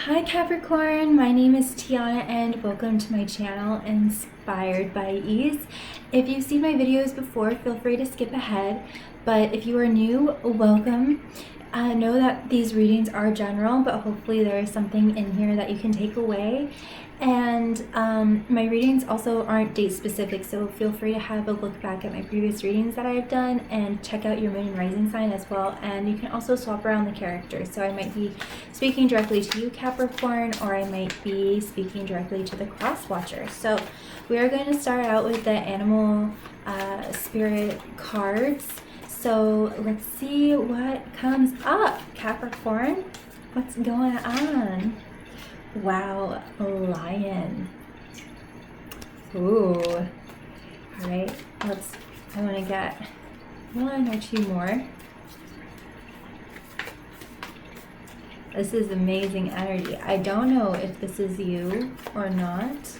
Hi Capricorn, my name is Tiana and welcome to my channel Inspired by Ease. If you've seen my videos before, feel free to skip ahead, but if you are new, welcome. Know that these readings are general, but hopefully there is something in here that you can take away. And my readings also aren't date specific, so feel free to have a look back at my previous readings that I've done and check out your moon and rising sign as well. And you can also swap around the characters, so I might be speaking directly to you, Capricorn, or I might be speaking directly to the cross watcher. So we are going to start out with the animal spirit cards. So let's see what comes up, Capricorn. What's going on? Wow, a lion. Ooh. All right, I want to get one or two more. This is amazing energy. I don't know if this is you or not.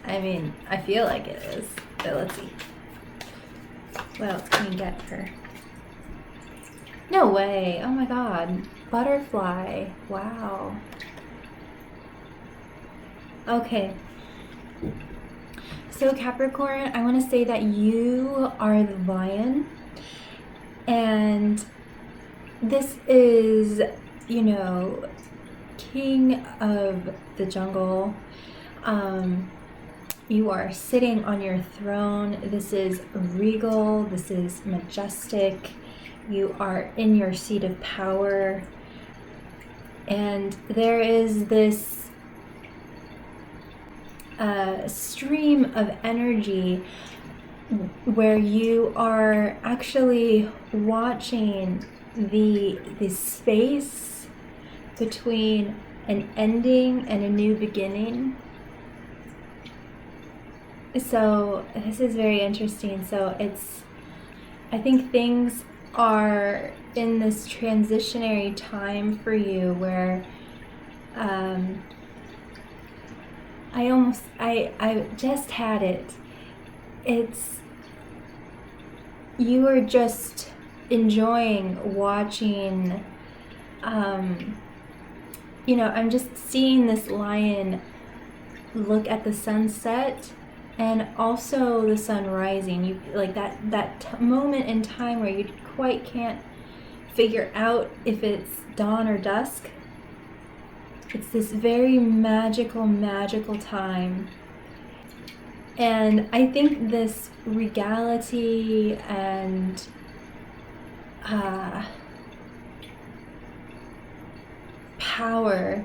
I mean, I feel like it is, but let's see. What else can we get her? No way. Oh my god. Butterfly. Wow. Okay. So Capricorn, I want to say that you are the lion. And this is, you know, king of the jungle. You are sitting on your throne. This is regal. This is majestic. You are in your seat of power. And there is this stream of energy where you are actually watching the space between an ending and a new beginning. So this is very interesting. So I think things are in this transitionary time for you where I just had it. You are just enjoying watching, you know, I'm just seeing this lion look at the sunset and also the sun rising. You like that moment in time where you quite can't figure out if it's dawn or dusk. It's this very magical time. And I think this regality and power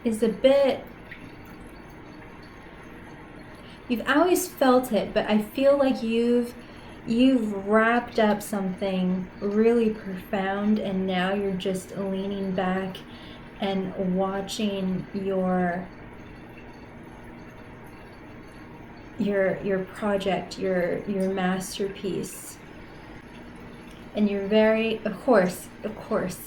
is a bit, you've always felt it, but I feel like you've wrapped up something really profound, and now you're just leaning back and watching your project, your masterpiece. And you're very, of course,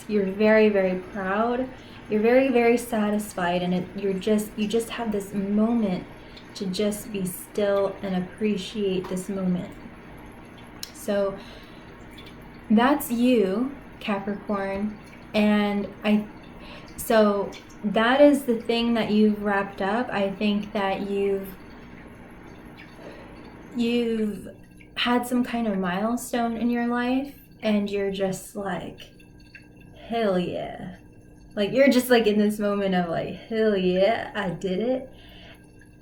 you're very proud. You're very satisfied, and you just have this moment to just be still and appreciate this moment. So that's you, Capricorn, and so that is the thing that you've wrapped up. I think that you've had some kind of milestone in your life, and you're just like, hell yeah. Like, you're just like in this moment of like, hell yeah, I did it.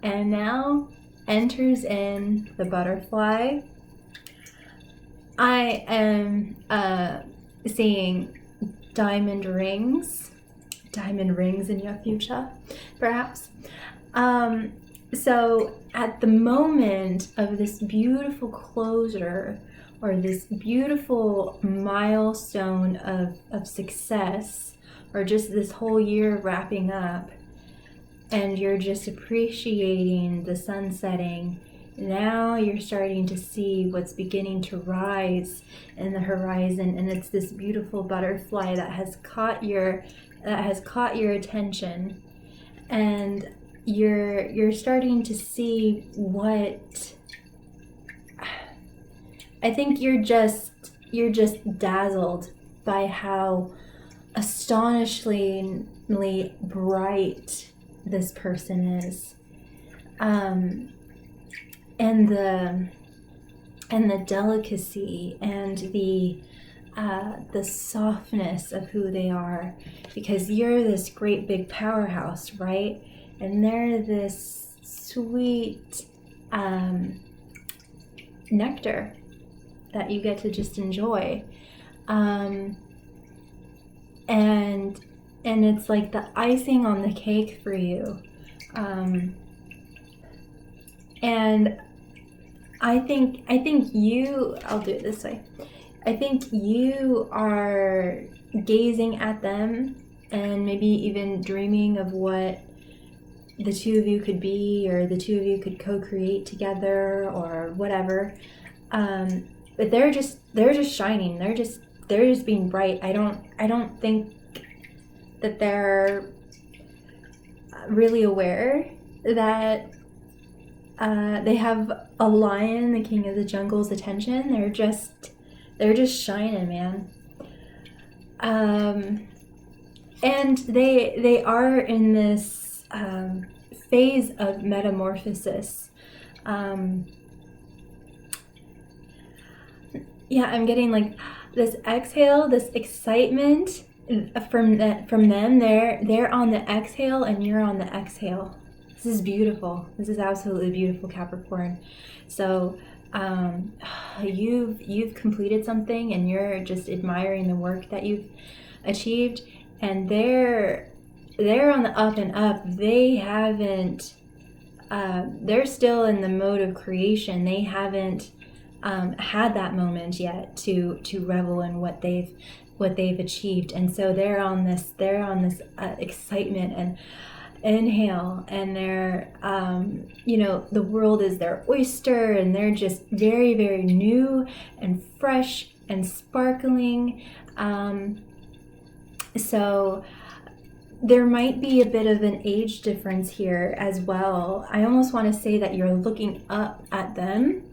And now enters in the butterfly. I am seeing diamond rings in your future, perhaps. So at the moment of this beautiful closure, or this beautiful milestone of success, or just this whole year wrapping up, and you're just appreciating the sun setting, now you're starting to see what's beginning to rise in the horizon, and it's this beautiful butterfly that has caught your attention, and you're starting to see what I think you're just dazzled by how astonishingly bright this person is. And the delicacy and the softness of who they are, because you're this great big powerhouse, right? And they're this sweet nectar that you get to just enjoy. And it's like the icing on the cake for you. And I think you, I'll do it this way. I think you are gazing at them and maybe even dreaming of what the two of you could be, or the two of you could co-create together, or whatever. But they're just shining. They're just being bright. I don't think that they're really aware that they have a lion, the king of the jungle's attention. They're just shining, man. And they are in this phase of metamorphosis. Yeah, I'm getting like this exhale, this excitement from them. They're on the exhale and you're on the exhale. This is beautiful. This is absolutely beautiful, Capricorn. So you've completed something and you're just admiring the work that you've achieved, and they're on the up and up. They haven't they're still in the mode of creation. They haven't had that moment yet to revel in what they've achieved, and so they're on this excitement and inhale, and they're the world is their oyster, and they're just very, very new and fresh and sparkling. So there might be a bit of an age difference here as well. I almost want to say that you're looking up at them,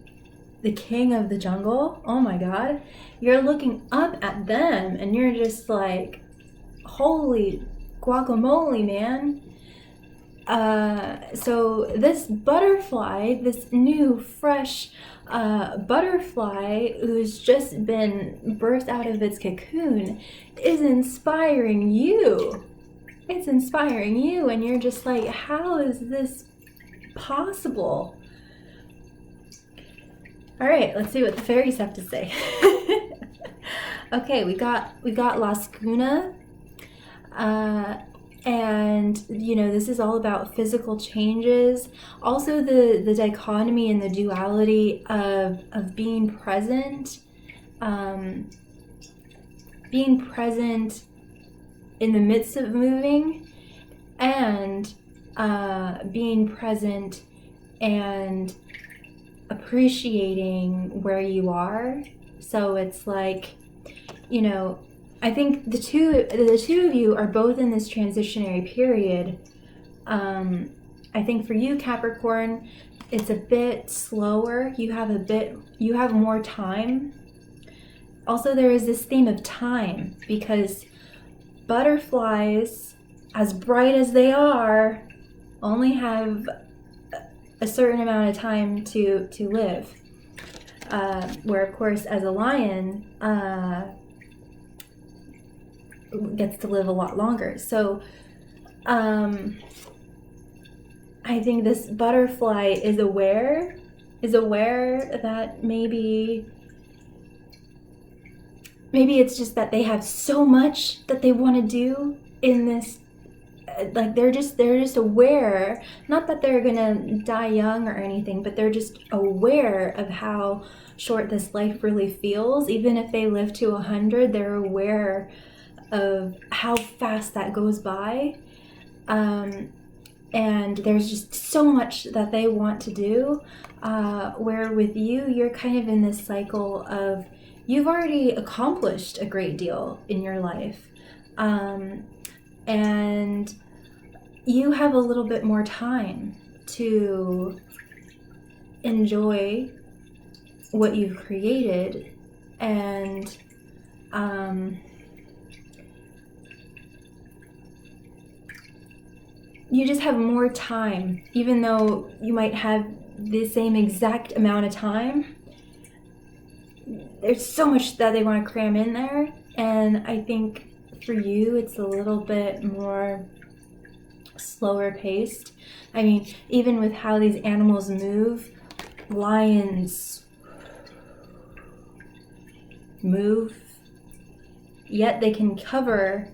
the king of the jungle. Oh my God, you're looking up at them and you're just like, holy guacamole, man. So this butterfly, this new fresh butterfly who's just been birthed out of its cocoon, is inspiring you. It's inspiring you, and you're just like, how is this possible? All right, let's see what the fairies have to say. Okay, we got Lascuna, and this is all about physical changes. Also, the dichotomy and the duality of being present, in the midst of moving, and being present and appreciating where you are. So it's like, I think the two of you are both in this transitionary period. I think for you, Capricorn, it's a bit slower. You have more time. Also, there is this theme of time, because butterflies, as bright as they are, only have a certain amount of time to live. Where, of course, as a lion, gets to live a lot longer. So I think this butterfly is aware that maybe it's just that they have so much that they want to do in this, like they're just aware, not that they're gonna die young or anything, but they're just aware of how short this life really feels. Even if they live to 100, they're aware of how fast that goes by, and there's just so much that they want to do, where with you, you're kind of in this cycle of, you've already accomplished a great deal in your life, and you have a little bit more time to enjoy what you've created, and you just have more time, even though you might have the same exact amount of time. There's so much that they want to cram in there, and I think for you it's a little bit more slower paced. I mean, even with how these animals move, lions move, yet they can cover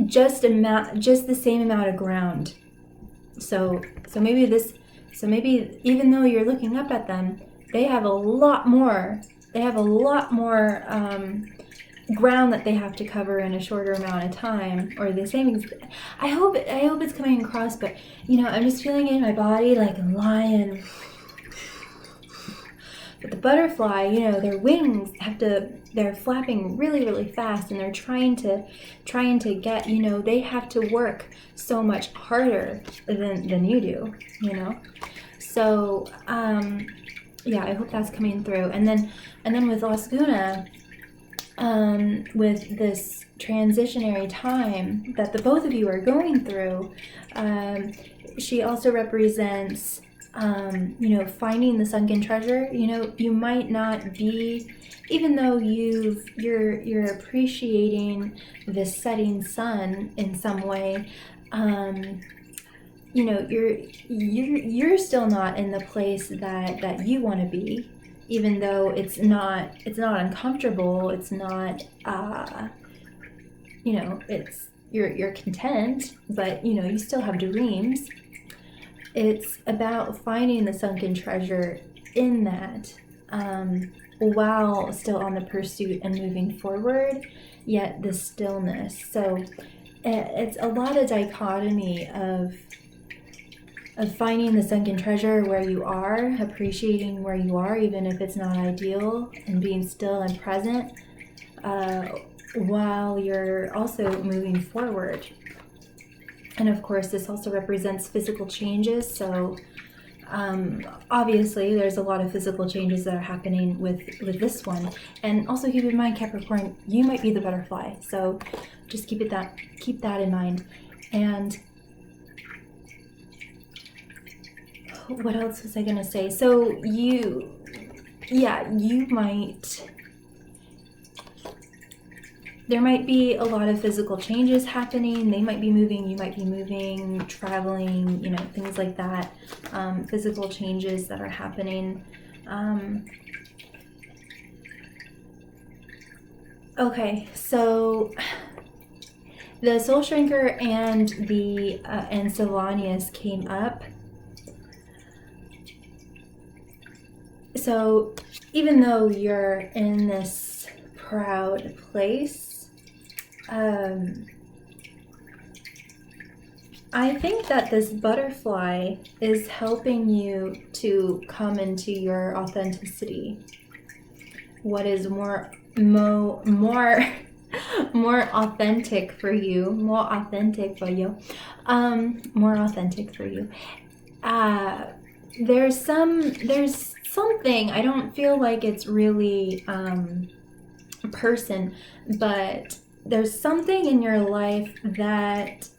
just the same amount of ground. So maybe even though you're looking up at them, they have a lot more ground that they have to cover in a shorter amount of time, or the same. I hope it's coming across, but I'm just feeling it in my body like a lion. But the butterfly, their wings they're flapping really, really fast, and they're trying to get, they have to work so much harder than you do, So, yeah, I hope that's coming through. And then with Lascuna, with this transitionary time that the both of you are going through, she also represents finding the sunken treasure. You might not be, even though you're appreciating the setting sun in some way, you're still not in the place that you want to be, even though it's not uncomfortable. It's not it's you're content, but you still have dreams. It's about finding the sunken treasure in that, while still on the pursuit and moving forward, yet the stillness. So it's a lot of dichotomy of finding the sunken treasure where you are, appreciating where you are, even if it's not ideal, and being still and present, while you're also moving forward. And of course, this also represents physical changes. So obviously, there's a lot of physical changes that are happening with this one. And also keep in mind, Capricorn, you might be the butterfly. So just keep that in mind. And what else was I gonna say? So you might. There might be a lot of physical changes happening. They might be moving, you might be moving, traveling, things like that. Physical changes that are happening. Okay, so the Soul Shrinker and the and Sylvanius came up. So even though you're in this proud place, I think that this butterfly is helping you to come into your authenticity. What is more authentic for you, more authentic for you. There's something, I don't feel like it's really a person, but there's something in your life that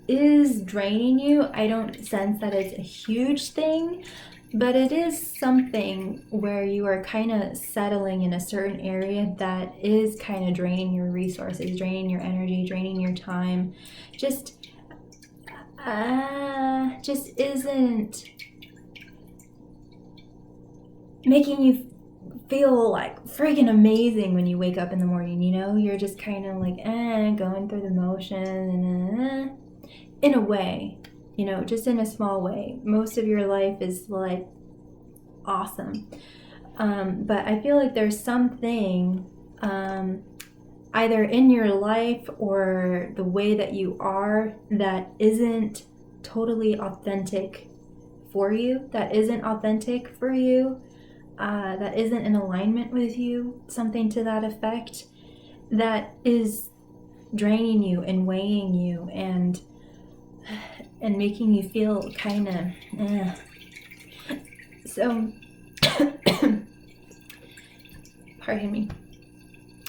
is draining you. I don't sense that it's a huge thing, but it is something where you are kind of settling in a certain area that is kind of draining your resources, draining your energy, draining your time. Just isn't making you feel like freaking amazing when you wake up in the morning. You're just kind of like going through the motions, in a way, just in a small way. Most of your life is like awesome, but I feel like there's something either in your life or the way that you are that isn't totally authentic for you, that isn't in alignment with you, something to that effect, that is draining you and weighing you and making you feel kind of So pardon me.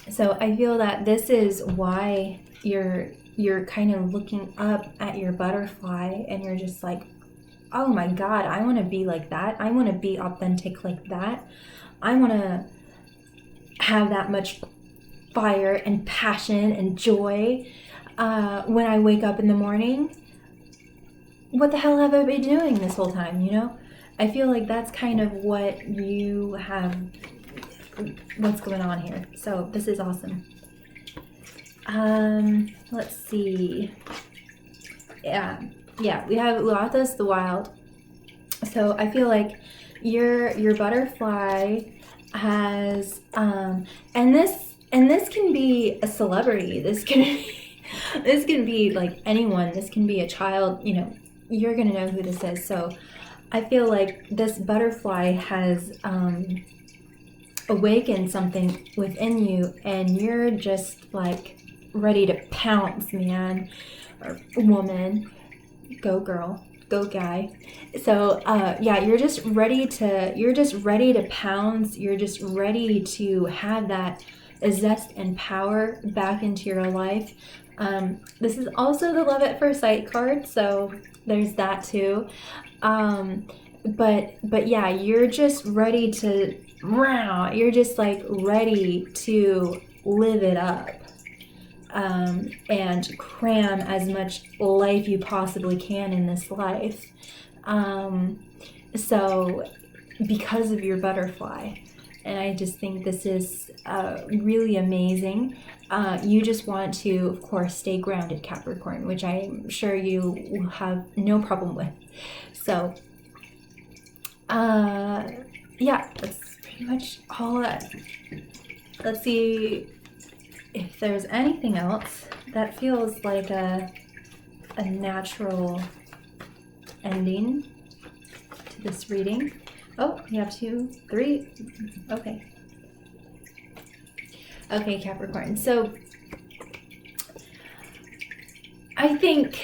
So I feel that this is why you're you're kind of looking up at your butterfly and you're just like, oh my God, I want to be like that. I want to be authentic like that. I want to have that much fire and passion and joy when I wake up in the morning. What the hell have I been doing this whole time, you know? I feel like that's kind of what you have, what's going on here. So this is awesome. Let's see. Yeah, we have Uathas the Wild. So I feel like your butterfly has, and this can be a celebrity. This can be like anyone. This can be a child, you know, you're gonna know who this is. So I feel like this butterfly has awakened something within you, and you're just like ready to pounce, man, or woman. Go girl, go guy. So yeah, you're just ready to pounce. You're just ready to have that zest and power back into your life. This is also the love at first sight card, so there's that too. But yeah, you're just ready to, you're just like ready to live it up. And cram as much life you possibly can in this life. So because of your butterfly, and I just think this is really amazing. You just want to, of course, stay grounded, Capricorn, which I'm sure you will have no problem with. So yeah, that's pretty much all that. Let's see if there's anything else that feels like a natural ending to this reading. Oh, you have 2, 3. Okay. Okay, Capricorn. So I think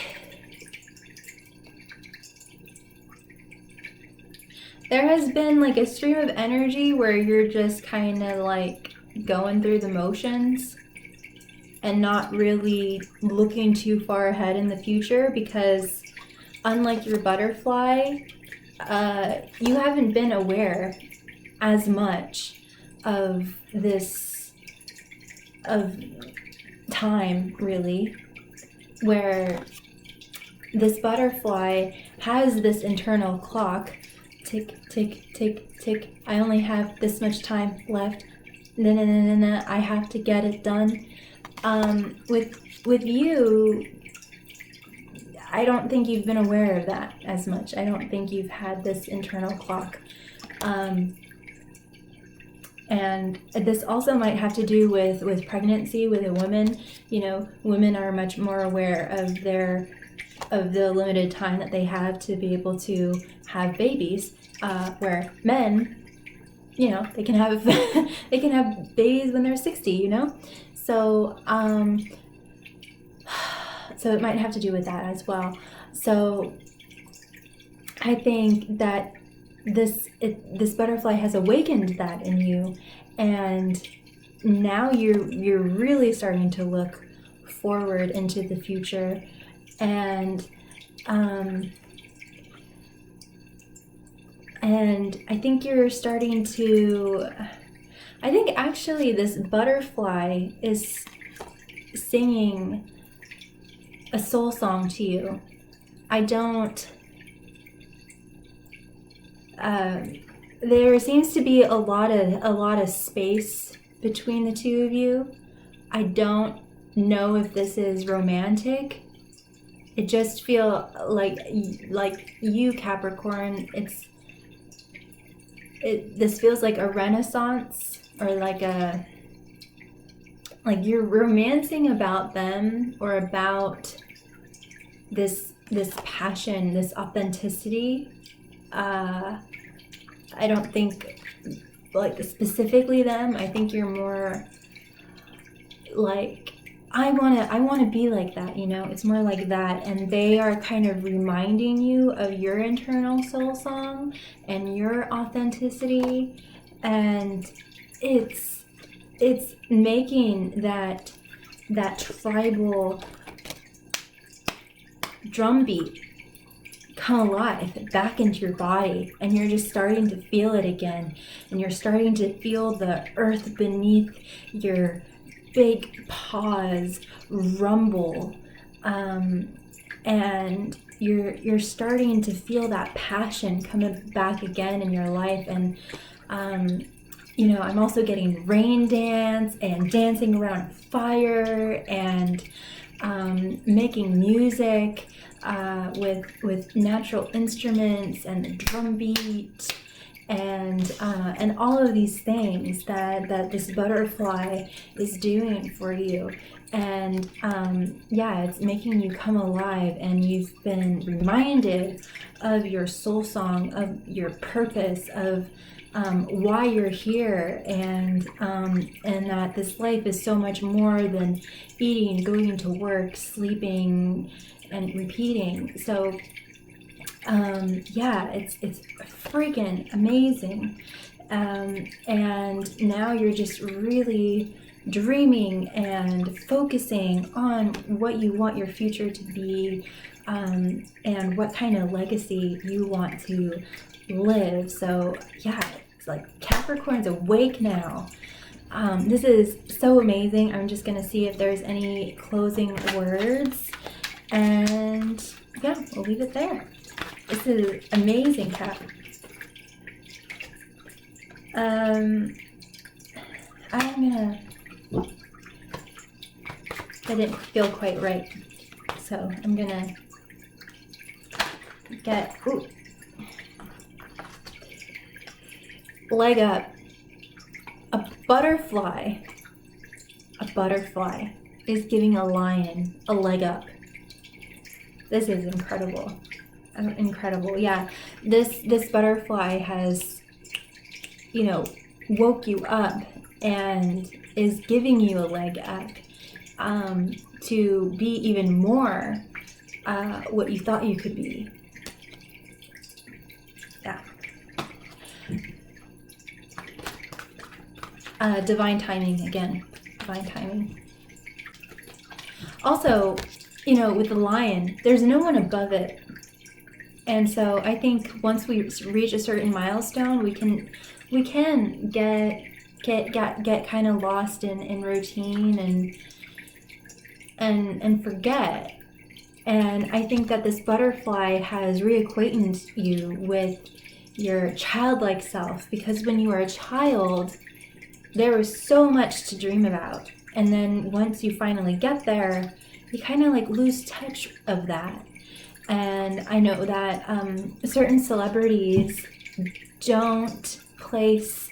there has been like a stream of energy where you're just kind of like going through the motions and not really looking too far ahead in the future, because unlike your butterfly, you haven't been aware as much of this, of time really, where this butterfly has this internal clock, tick, tick, tick, tick, I only have this much time left, I have to get it done. With you, I don't think you've been aware of that as much. I don't think you've had this internal clock. And this also might have to do with pregnancy with a woman. You know, women are much more aware of the limited time that they have to be able to have babies, where men, you know, they can have they can have babies when they're 60, you know? So so it might have to do with that as well. So I think that this butterfly has awakened that in you, and now you're really starting to look forward into the future, and I think you're starting to, I think actually this butterfly is singing a soul song to you. I don't, there seems to be a lot of space between the two of you. I don't know if this is romantic. It just feels like you, Capricorn, this feels like a renaissance, or like you're romancing about them, or about this passion, this authenticity. I don't think like specifically them. I think you're more like, I want to be like that, you know? It's more like that, and they are kind of reminding you of your internal soul song and your authenticity, and it's making that tribal drumbeat come alive back into your body, and you're just starting to feel it again, and you're starting to feel the earth beneath your big paws rumble, and you're starting to feel that passion coming back again in your life. And you know, I'm also getting rain dance and dancing around fire and making music with natural instruments and the drum beat and all of these things that this butterfly is doing for you. And yeah, it's making you come alive, and you've been reminded of your soul song, of your purpose, of why you're here, and that this life is so much more than eating, going to work, sleeping, and repeating. So yeah, it's freaking amazing. And now you're just really dreaming and focusing on what you want your future to be, and what kind of legacy you want to live. So yeah, it's like Capricorn's awake now. This is so amazing. I'm just gonna see if there's any closing words, and yeah, we'll leave it there. This is amazing, Cap. I'm gonna, that didn't feel quite right, so I'm gonna get, ooh, leg up. A butterfly is giving a lion a leg up. This is incredible. Incredible. Yeah, this butterfly has, you know, woke you up and is giving you a leg up, to be even more what you thought you could be. Yeah. Divine timing again. Divine timing. Also, you know, with the lion, there's no one above it. And so I think once we reach a certain milestone, we can get kind of lost in routine and forget. And I think that this butterfly has reacquainted you with your childlike self, because when you were a child, there was so much to dream about. And then once you finally get there, you kind of like lose touch of that. And I know that certain celebrities don't place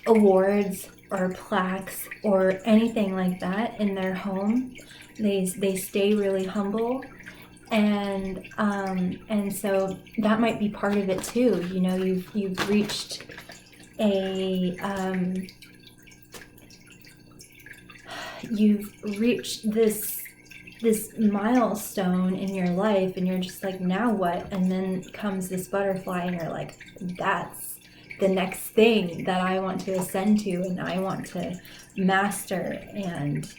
awards or plaques or anything like that in their home. They stay really humble, and so that might be part of it too. You know, you've reached this milestone in your life, and you're just like, now what? And then comes this butterfly, and you're like, that's the next thing that I want to ascend to, and I want to master and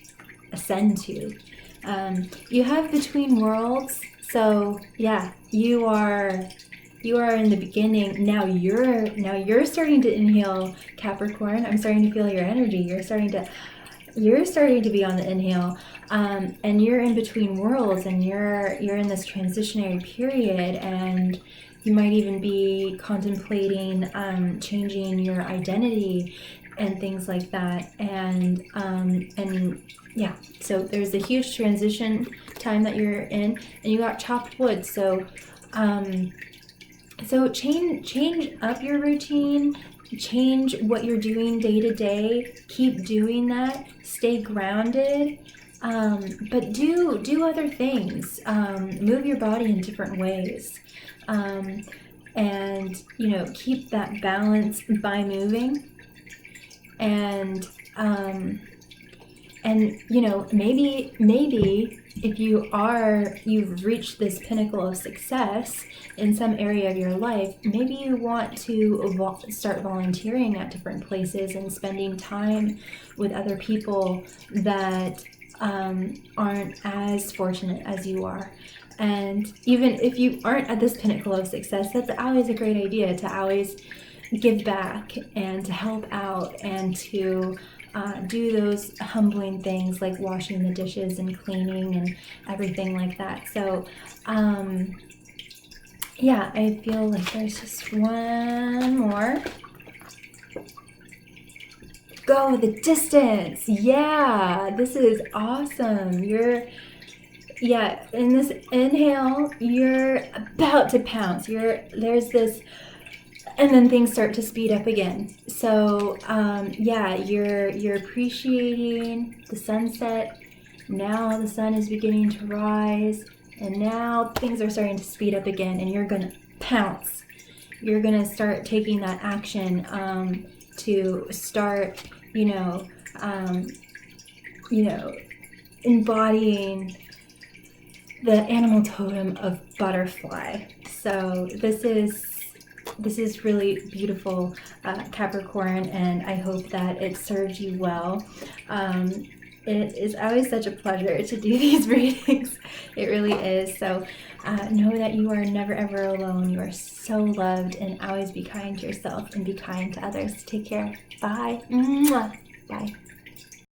ascend to. You have between worlds, so yeah, you are in the beginning. Now you're starting to inhale, Capricorn. I'm starting to feel your energy. You're starting to be on the inhale, and you're in between worlds, and you're in this transitionary period, and you might even be contemplating changing your identity and things like that. And yeah, so there's a huge transition time that you're in, and you got chopped wood. So change up your routine. Change what you're doing day to day. Keep doing that. Stay grounded, but do other things. Move your body in different ways, and you know, keep that balance by moving. And you know, maybe if you've reached this pinnacle of success in some area of your life, maybe you want to start volunteering at different places and spending time with other people that aren't as fortunate as you are. And even if you aren't at this pinnacle of success, that's always a great idea to always give back and to help out and to do those humbling things like washing the dishes and cleaning and everything like that. So yeah, I feel like there's just one more. Go the distance. Yeah, this is awesome. Yeah, in this inhale, you're about to pounce. There's this, and then things start to speed up again. So yeah, you're appreciating the sunset. Now the sun is beginning to rise, and now things are starting to speed up again, and you're gonna pounce. You're gonna start taking that action to start, embodying the animal totem of butterfly. So this is really beautiful, Capricorn, and I hope that it serves you well. It is always such a pleasure to do these readings. It really is. So know that you are never ever alone. You are so loved, and always be kind to yourself and be kind to others. Take care. Bye. Mwah. Bye.